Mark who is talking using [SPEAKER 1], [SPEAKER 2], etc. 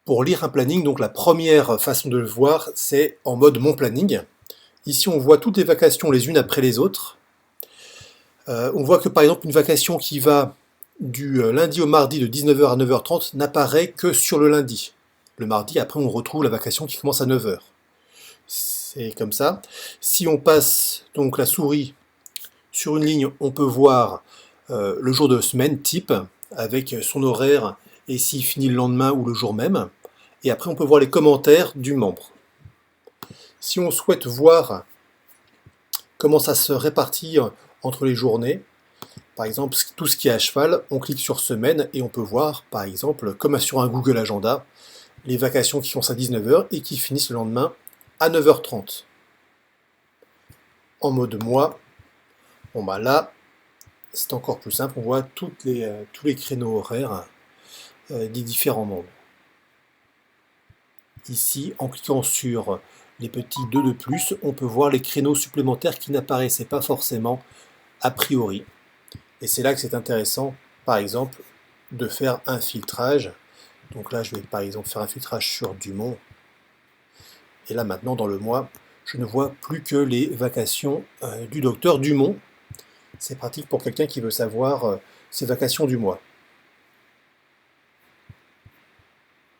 [SPEAKER 1] Pour lire un planning, donc la première façon de le voir, c'est en mode mon planning. Ici, on voit toutes les vacations les unes après les autres. On voit que par exemple, une vacation qui va du lundi au mardi de 19h à 9h30 n'apparaît que sur le lundi. Le mardi, après, on retrouve la vacation qui commence à 9h. C'est comme ça. Si on passe donc la souris sur une ligne, on peut voir le jour de semaine type avec son horaire et s'il finit le lendemain ou le jour même. Et après, on peut voir les commentaires du membre. Si on souhaite voir comment ça se répartit entre les journées, par exemple tout ce qui est à cheval, on clique sur semaine et on peut voir, par exemple, comme sur un Google Agenda, les vacations qui commencent à 19h et qui finissent le lendemain à 9h30. En mode mois, bon bah là, c'est encore plus simple, on voit tous les créneaux horaires des différents membres. Ici, en cliquant sur les petits 2 de plus, on peut voir les créneaux supplémentaires qui n'apparaissaient pas forcément a priori. Et c'est là que c'est intéressant, par exemple, de faire un filtrage. Donc là, je vais par exemple faire un filtrage sur Dumont. Et là maintenant, dans le mois, je ne vois plus que les vacations du docteur Dumont. C'est pratique pour quelqu'un qui veut savoir ses vacations du mois.